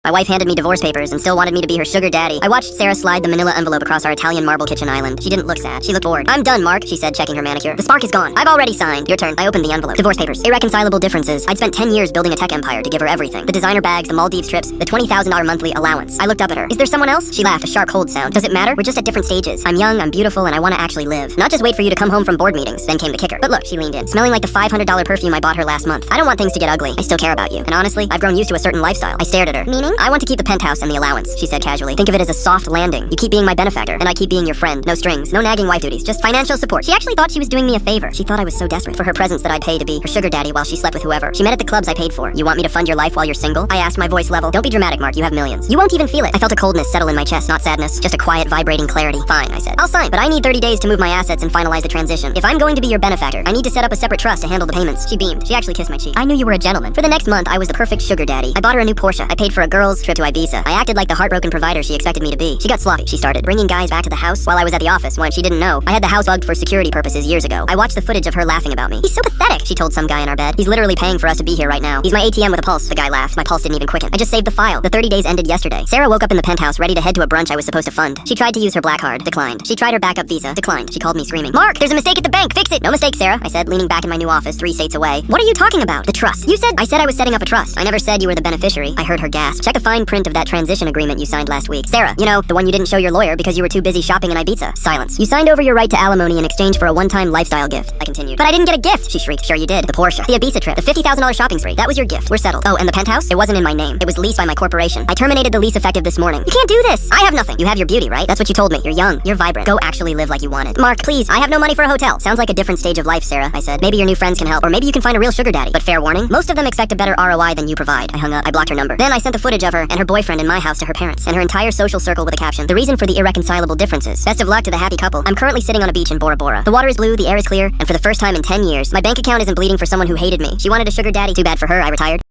My wife handed me divorce papers and still wanted me to be her sugar daddy. I watched Sarah slide the manila envelope across our Italian marble kitchen island. She didn't look sad. She looked bored. "I'm done, Mark," she said, checking her manicure. "The spark is gone. I've already signed." "Your turn." I opened the envelope. Divorce papers. Irreconcilable differences. I'd spent 10 years building a tech empire to give her everything. The designer bags, the Maldives trips, the $20,000 monthly allowance. I looked up at her. "Is there someone else?" She laughed, a sharp cold sound. "Does it matter? We're just at different stages. I'm young, I'm beautiful, and I want to actually live. Not just wait for you to come home from board meetings." Then came the kicker. "But look," she leaned in, "smelling like the $500 perfume I bought her last month. I don't want things to get ugly. I still care about you. And honestly, I've grown used to a certain lifestyle." I stared at her. "Meaning?" "I want to keep the penthouse and the allowance," she said casually. "Think of it as a soft landing. You keep being my benefactor, and I keep being your friend. No strings, no nagging wife duties, just financial support." She actually thought she was doing me a favor. She thought I was so desperate for her presents that I'd pay to be her sugar daddy while she slept with whoever. She met at the clubs I paid for. "You want me to fund your life while you're single?" I asked, my voice level. "Don't be dramatic, Mark. You have millions. You won't even feel it." I felt a coldness settle in my chest, not sadness, just a quiet, vibrating clarity. "Fine," I said. "I'll sign, but I need 30 days to move my assets and finalize the transition. If I'm going to be your benefactor, I need to set up a separate trust to handle the payments." She beamed. She actually kissed my cheek. "I knew you were a gentleman." For the next month, I was the perfect sugar daddy. I bought her a new Porsche. I paid for a girl's trip to Ibiza. I acted like the heartbroken provider she expected me to be. She got sloppy. She started bringing guys back to the house while I was at the office when she didn't know. I had the house bugged for security purposes years ago. I watched the footage of her laughing about me. "He's so pathetic," she told some guy in our bed. "He's literally paying for us to be here right now. He's my ATM with a pulse." The guy laughed. My pulse didn't even quicken. I just saved the file. The 30 days ended yesterday. Sarah woke up in the penthouse ready to head to a brunch I was supposed to fund. She tried to use her black card. Declined. She tried her backup visa. Declined. She called me screaming, "Mark, there's a mistake at the bank. Fix it." "No mistake, Sarah," I said, leaning back in my new office 3 states away. "What are you talking about?" "The trust." "You said—" "I said I was setting up a trust. I never said you were the beneficiary." I heard her gasp. "Check the fine print of that transition agreement you signed last week." "Sarah, you know, the one you didn't show your lawyer because you were too busy shopping in Ibiza." Silence. "You signed over your right to alimony in exchange for a one-time lifestyle gift," I continued. "But I didn't get a gift," she shrieked. "Sure you did. The Porsche, the Ibiza trip, the $50,000 shopping spree. That was your gift. We're settled." "Oh, and the penthouse? It wasn't in my name. It was leased by my corporation. I terminated the lease effective this morning." "You can't do this." "I have nothing. You have your beauty, right? That's what you told me. You're young. You're vibrant. Go actually live like you wanted." "Mark, please. I have no money for a hotel." "Sounds like a different stage of life, Sarah," I said. "Maybe your new friends can help, or maybe you can find a real sugar daddy. But fair warning, most of them expect a better ROI than you provide." I hung up. I blocked her number. Then I sent the footage of her and her boyfriend in my house to her parents and her entire social circle with a caption: "The reason for the irreconcilable differences. Best of luck to the happy couple. I'm currently sitting on a beach in Bora Bora. The water is blue, the air is clear, and for the first time in 10 years, my bank account isn't bleeding for someone who hated me. She wanted a sugar daddy. Too bad for her, I retired.